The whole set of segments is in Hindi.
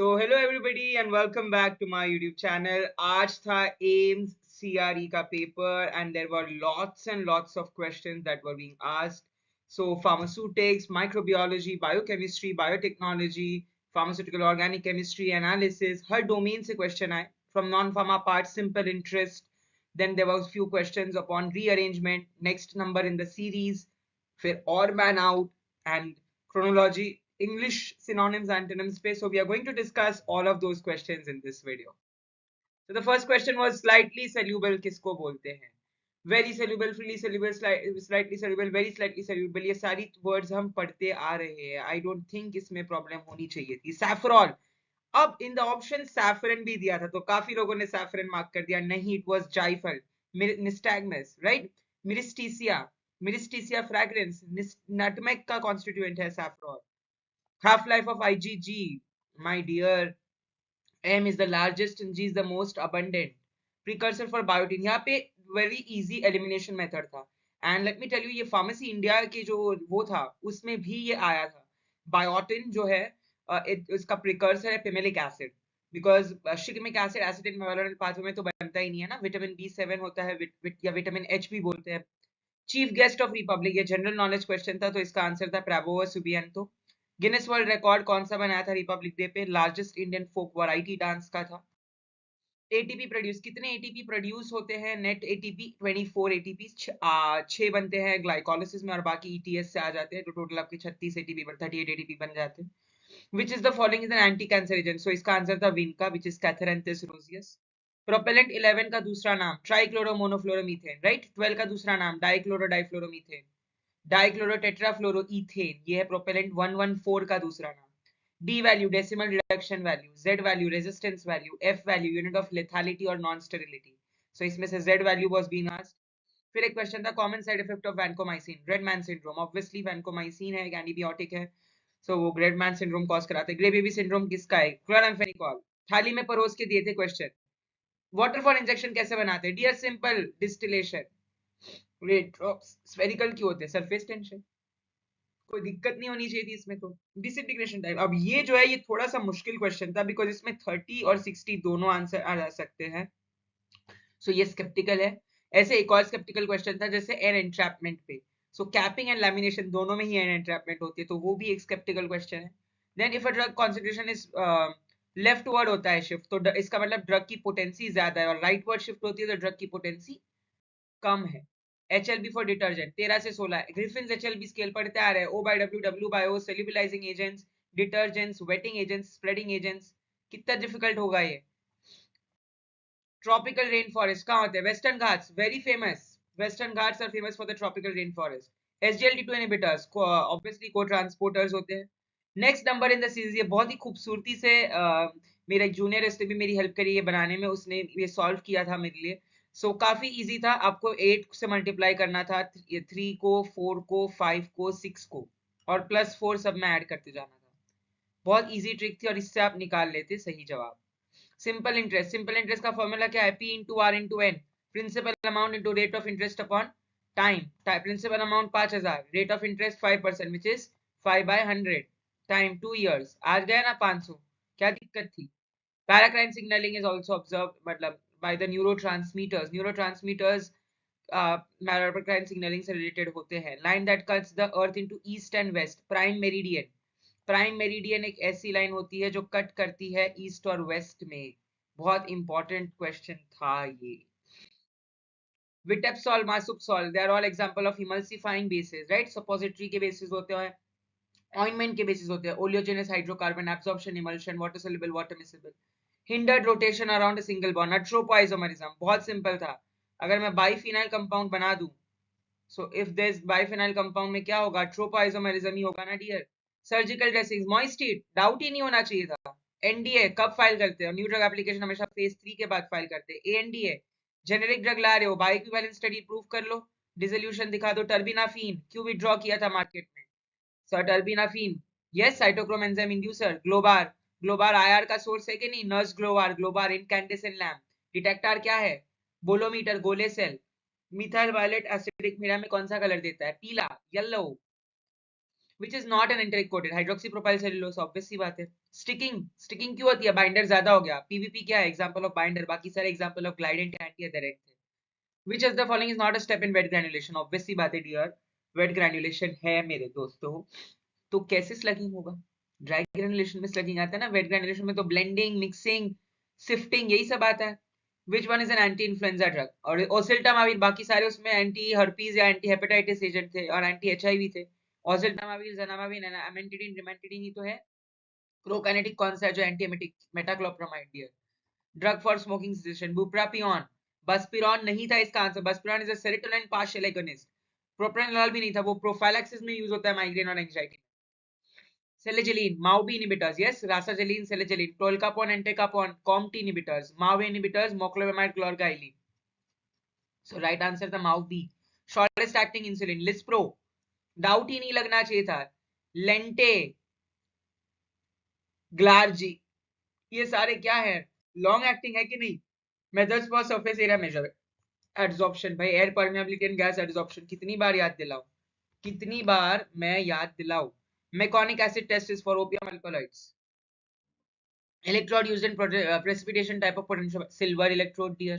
So hello everybody and welcome back to my YouTube channel. आज था AIMS CRE का paper and there were lots and lots of questions that were being asked. So pharmaceutics, microbiology, biochemistry, biotechnology, pharmaceutical organic chemistry, analysis, her domain से question आए. From non-pharma part, simple interest. Then there was few questions upon rearrangement, next number in the series, फिर odd man out and chronology, English synonyms, antonyms पे. So we are going to discuss all of those questions in this video. So the first question was slightly soluble किसको बोलते हैं? Very soluble, freely soluble, slightly soluble, very slightly soluble. ये सारी words हम पढ़ते आ रहे हैं. I don't think इसमें problem होनी चाहिए थी. Saffron. अब in the option saffron भी दिया था तो काफी लोगों ने saffron mark कर दिया. नहीं, it was jaifal, nystagmus, right? Myristicea fragrans, nutmeg का constituent है saffron. Half life of IgG, my dear, M is the largest and G is the most abundant. Precursor for biotin. यहाँ पे very easy elimination method था. And let me tell you, ये Pharmacy India के जो वो था उसमें भी ये आया था. Biotin जो है इसका precursor है pimellic acid. Because shikimic acid acetate malonyl pathway में तो बनता ही नहीं है ना. Vitamin B7 होता है या vitamin H भी बोलते हैं. Chief guest of Republic, ये general knowledge question था तो इसका आंसर था Bravo Subianto. Guinness world record कौन सा बनाया था रिपब्लिक डे पे? Largest Indian folk variety dance का था. एटीपी प्रोड्यूस, कितने एटीपी प्रोड्यूस होते हैं? नेट एटीपी 24 एटीपी, 6 बनते हैं ग्लाइकोलिसिस में और बाकी ईटीएस से आ जाते हैं तो टोटल आपके 36 एटीपी पर 38 एटीपी बन जाते हैं. Which is the following is an anti cancer agent? So इसका आंसर था विनका, विच इज कैथेरेंथिस रोजियस. प्रोपेलेंट 11 का दूसरा नाम ट्राइक्लोरोमोनोफ्लोरोमीथेन, राइट. 12 का दूसरा नाम डाइक्लोरो डाइफ्लोरोमीथेन. डाइक्लोरो टेट्राफ्लोरोईथेन, ये है प्रोपेलेंट 114 का दूसरा नाम. D value decimal reduction value, Z value resistance value, F value unit of lethality और नॉन स्टेरिलिटी. सो इसमें से Z value was being asked. फिर एक क्वेश्चन था common side effect of vancomycin. Red man syndrome, obviously vancomycin है, एक एंटीबायोटिक है, सो वो रेडमैन सिंड्रोम कॉज कराते हैं. ग्रे बेबी सिंड्रोम किसका है? क्लोराम्फेनिकोल. थाली में परोस के दिए थे क्वेश्चन. वाटर फॉर इंजेक्शन कैसे बनाते हैं? Dear simple distillation. Red drops spherical क्यों होते हैं? Surface tension. कोई दिक्कत नहीं होनी चाहिए थी इसमें तो. Disintegration type. अब ये जो है ये थोड़ा सा मुश्किल क्वेश्चन था बिकॉज इसमें 30 और 60 दोनों आंसर आ जा सकते हैं. सो ये स्केप्टिकल है. ऐसे एक और स्केप्टिकल क्वेश्चन था जैसे एयर एंट्रैपमेंट पे. सो कैपिंग एंड लैमिनेशन दोनों में ही एयर एंट्रैपमेंट होती है तो वो भी एक स्केप्टिकल क्वेश्चन है. Then if a drug concentration is leftward होता है शिफ्ट तो इसका मतलब ड्रग की पोटेंसी ज्यादा है और राइट वर्ड शिफ्ट होती है तो ड्रग की पोटेंसी कम है. HLB फॉर डिटर्जेंट 13 से 16. ग्रिफिन्स HLB स्केल पढ़ते आ रहे हैं. O by W, W by O, solubilizing agents, detergents, wetting agents, spreading agents. कितना डिफिकल्ट होगा ये. ट्रॉपिकल रेन फॉरेस्ट कहाँ होते हैं? Western Ghats, very famous. Western Ghats are famous for the tropical rain forest. SGLT2 inhibitors obviously cotransporters होते हैं. Next number in the series, ये बहुत ही खूबसूरती से मेरा एक जूनियर ने भी मेरी हेल्प करी है बनाने में, उसने ये सॉल्व किया था मेरे लिए. सो काफी इजी था. आपको 8 से मल्टीप्लाई करना था, 3 को, 4 को, 5 को, 6 को और +4 सब में ऐड करते जाना था. बहुत इजी ट्रिक थी और इससे आप निकाल लेते सही जवाब. सिंपल इंटरेस्ट, सिंपल इंटरेस्ट का फॉर्मूला क्या है? P into R into N. Principal amount into rate of interest upon time. Principal amount 5000, rate of interest 5% which is 5/100 time 2 years. आज गया ना 500, क्या दिक्कत थी? Paracrine signalling is also observe मतलब by the neurotransmitters. Neurotransmitters paracrine signalling से रिलेटेड होते हैं. Line that cuts the earth into east and waste, prime meridian. Prime meridian एक ऐसी लाइन होती है जो कट करती है ईस्ट और वेस्ट में. बहुत इंपॉर्टेंट क्वेश्चन था ये. Witepsol, Massupsol, they are all example of emulsifying basis, right. Suppository के बेसिस होते हैं, ऑइंटमेंट के बेसिस होते हैं. Oleaginous hydrocarbon, absorption, emulsion, water soluble, water miscible. Hindered rotation around a single bond, atropisomerism. बहुत सिंपल था. अगर मैं बाइफिनाइल कंपाउंड बना दूं, so if there is biphenyl compound में क्या होगा? अट्रोपोइसोमरिज्म ही होगा ना dear. Surgical dressing, moist heat, doubt ही नहीं होना चाहिए था. एनडीए कब फाइल करते हैं? न्यू ड्रग एप्लीकेशन हमेशा फेज 3 के बाद फाइल करते हैं. एएनडीए, जेनेरिक ड्रग ला रहे हो, बायोइक्विवेलेंट स्टडी प्रूव कर लो, डिसोल्यूशन दिखा दो. टर्बिनाफिन क्यों विथड्रॉ किया था मार्केट में? Sir terbinafine, yes, cytochrome enzyme inducer. Globar, globar IR का सोर्स है कि नहीं? Nernst globar, globar incandescent lamp. Detector क्या है? Bolometer, Golay cell. Methyl violet acidic media में कौन सा कलर देता है? पीला, yellow. which is not an enteric coated hydroxypropyl cellulose, obvious सी बात है. स्टिकिंग क्यों होती है? बाइंडर ज्यादा हो गया. पीवीपी क्या है? Example of binder. बाकी सारे एग्जांपल ऑफ ग्लाइडेंट एंटी एथेरेट थे. which of the following is not a step in wet granulation? obvious सी बात है डियर, वेट ग्रेन्युलेशन है मेरे दोस्तों. तो कैसे स्लगिंग होगा? ड्राई ग्रेन्युलेशन में स्लगिंग आता है ना, वेट ग्रेन्युलेशन में तो ब्लेंडिंग, मिक्सिंग, सिफ्टिंग, यही सब आता है. Which one is an anti-influenza drug? और ओसेल्टामाविर, बाकी सारे उसमें एंटी हर्पीज या एंटी हेपेटाइटिस एजेंट थे और एंटी एचआईवी थे. ओसेल्टामाविर, ज़नामाविर, अमेंटिडिन, रिमेंटिडिन ही तो है. प्रोकाइनेटिक कौन सा है जो anti emetic? Metoclopramide dear. Drug for smoking cessation, bupropion. Buspirone नहीं था इसका answer. Buspirone is a serotonin partial agonist. Propranolol भी नहीं था, वो प्रोफाइलैक्सिस में यूज होता है माइग्रेन और anxiety. Selegiline, MAO-B inhibitors, yes, rasagiline, selegiline, tolcapone, entacapone, COMT inhibitors, MAO inhibitors, moclobemide, chlorgyline. So right answer था MAO-B. Shortest acting insulin, Lispro. Doubt ही नहीं लगना चाहिए था. लेंटे, ग्लार्जी, ये सारे क्या है? लॉन्ग एक्टिंग है कि नहीं? Methods for surface area measure. Adsorption, भाई air permeability and gas adsorption कितनी बार याद दिलाऊं? कितनी बार मैं याद दिलाऊं? Meconic acid test is for opium alkaloids. Electrode used in precipitation type of potential. Silver electrode dear.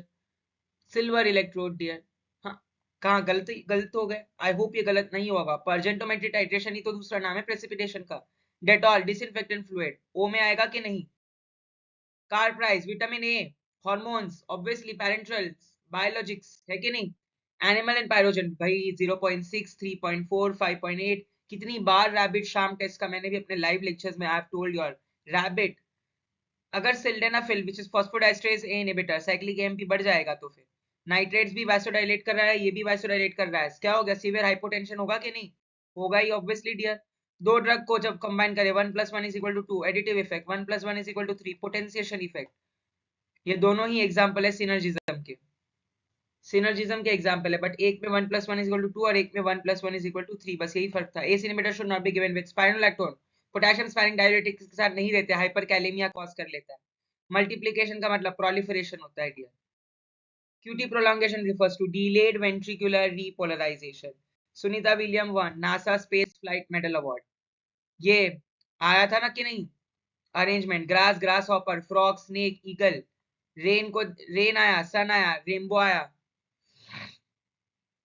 Silver electrode dear. हाँ, कहाँ गलत हो गए? आई होप ये गलत नहीं होगा. परजेंटोमेट्री टाइट्रेशन ही तो दूसरा नाम है प्रेसिपिटेशन का. डेटॉल डिसइंफेक्टेंट फ्लूइड, ओ में आएगा कि नहीं? कार प्राइस, vitamin A, hormones, obviously parenterals, biologics है कि नहीं? एनिमल एंड पायरोजन, भाई 0.6, 3.4, 5.8. कितनी बार रैबिट शाम टेस्ट का मैंने भी अपने लाइव लेक्चर्स में I have told you all. Rabbit, अगर sildenafil which is phosphodiesterase A inhibitor, cyclic AMP बढ़ जाएगा तो फिर नाइट्रेट्स भी वासोडाइलेट कर रहा है, ये भी वासोडाइलेट कर रहा है. क्या हो गया? सीवियर हाइपोटेंशन होगा कि नहीं? होगा ही ऑब्वियसली डियर. दो ड्रग को जब कंबाइन करें 1 + 1 = 2, एडिटिव इफेक्ट. 1 + 1 = 3, potentiation effect. ये दोनों ही एग्जांपल है सिनर्जिज्म के. सिनर्जिज्म के एग्जांपल है, बट एक में 1 + 1 = 2 और एक में 1 + 1 = 3, बस यही फर्क था. ACE inhibitor should not be given with spironolactone. Potassium sparing diuretics के साथ नहीं देते, हाइपरकैलेमिया कॉज कर लेता है. मल्टीप्लिकेशन का मतलब प्रोलिफरेशन होता है dear. QT prolongation refers to delayed ventricular repolarization. Sunita William won NASA space flight medal award. ये आया था ना कि नहीं? Arrangement, grass, grasshopper, frog, snake, eagle. Rain को रेन आया, सन आया, रेनबो आया,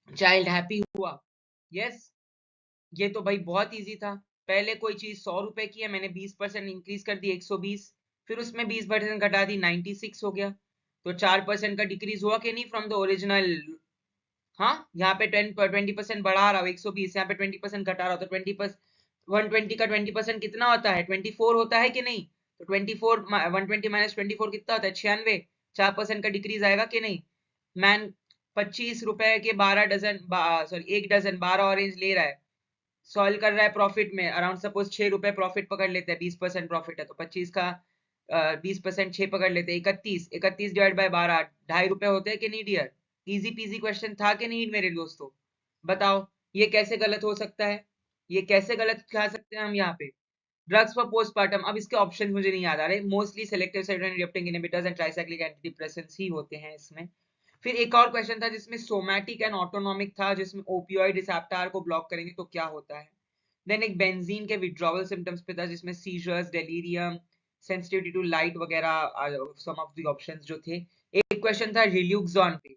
चाइल्ड हैप्पी हुआ. यस, ये तो भाई बहुत इजी था. पहले कोई चीज 100 रुपए की है, मैंने 20% इंक्रीज कर दी 120, फिर उसमें 20% घटा दी 96 हो गया. तो 4% का डिक्रीज हुआ कि नहीं फ्रॉम द ओरिजिनल? हाँ, यहाँ पे 20% बढ़ा रहा हूँ 120, यहाँ पे 20% घटा रहा हूँ तो 20%, 120 का 20% कितना होता है? 24 होता है कि नहीं? तो 24 120 - 24 कितना होता है? 96. 4% का डिक्रीज आएगा कि नहीं? मैन 25 रुपए के 12 डजन, सॉरी 1 डजन 12 ऑरेंज ले रहा है, सॉल्व कर रहा है प्रॉफिट में. अराउंड सपोज 6 रुपए प्रॉफिट पकड़ लेते हैं, 20% प्रॉफिट है तो 25 का 20% 6 पकड़ लेते हैं, 31. 31 डिवाइड बाय 12, 2.5 रुपए होते हैं कि नहीं डियर? इजी पीजी क्वेश्चन था कि नहीं मेरे दोस्तों? बताओ ये कैसे गलत हो सकता है? ये कैसे गलत खा सकते हैं हम यहाँ पे? ड्रग्स फॉर पोस्टपार्टम, अब इसके ऑप्शन मुझे नहीं याद आ रहे. Mostly selective serotonin reuptake inhibitors and tricyclic antidepressants ही होते हैं इसमें. फिर एक और क्वेश्चन था जिसमें सोमैटिक एंड ऑटोनॉमिक था, जिसमें ओपियोइड रिसेप्टर को ब्लॉक करेंगे तो क्या होता है. देन एक बेंजीन के विड्रॉवल सिम्टम्स पे था जिसमें seizures, delirium, sensitivity to light वगैरह सम ऑफ द ऑप्शंस जो थे. एक क्वेश्चन था रिल्यूक्सॉन पे.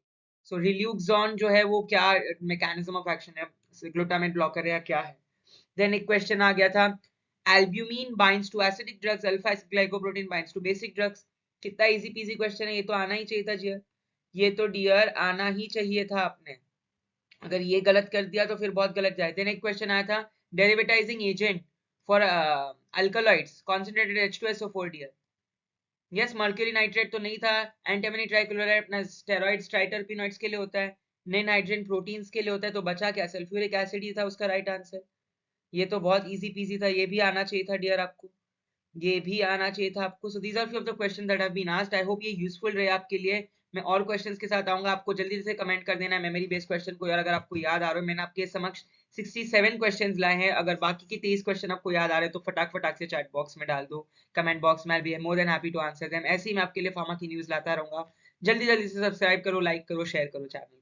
सो रिल्यूक्सॉन जो है वो क्या मैकेनिज्म ऑफ एक्शन है, ग्लूटामेट ब्लॉकर है या क्या है. देन एक क्वेश्चन आ गया था albumin binds to acidic drugs, alpha glycoprotein binds to basic drugs. कितना इजी पीजी क्वेश्चन है, ये तो आना ही चाहिए था डियर. ये तो डियर आना ही चाहिए था आपने. अगर ये गलत कर दिया तो फिर बहुत गलत जाए. देन एक क्वेश्चन आया था derivatizing agent for alkaloids, concentrated H2SO4 dear. Yes, mercury nitrate तो नहीं था. एंटीमनी ट्राइक्लोराइड अपना स्टेरॉइड्स ट्राइटरपिनॉइड्स के लिए होता है, नए नाइट्रोजन प्रोटीन्स के लिए होता है. तो बचा क्या? सल्फ्यूरिक एसिड ही था उसका राइट आंसर. ये तो बहुत इजी पीजी था, ये भी आना चाहिए था डियर आपको, ये भी आना चाहिए था आपको. So these are few of the question that have been asked. I hope ये यूजफुल रहे आपके लिए. मैं और क्वेश्चंस के साथ आऊंगा, आपको जल्दी से कमेंट कर देना है मेमोरी बेस्ड क्वेश्चन को. यार अगर आपको याद आ रहा है, मैंने आपके समक्ष 67 क्वेश्चंस लाए हैं. अगर बाकी के 23 क्वेश्चन आपको याद आ रहे हैं तो फटाक से चैट बॉक्स में डाल दो, कमेंट बॉक्स में. Be more than happy to answer them. ऐसे ही मैं आपके लिए फार्मा की न्यूज लाता रहूंगा. जल्दी से सब्सक्राइब करो, लाइक करो, शेयर करो चैनल.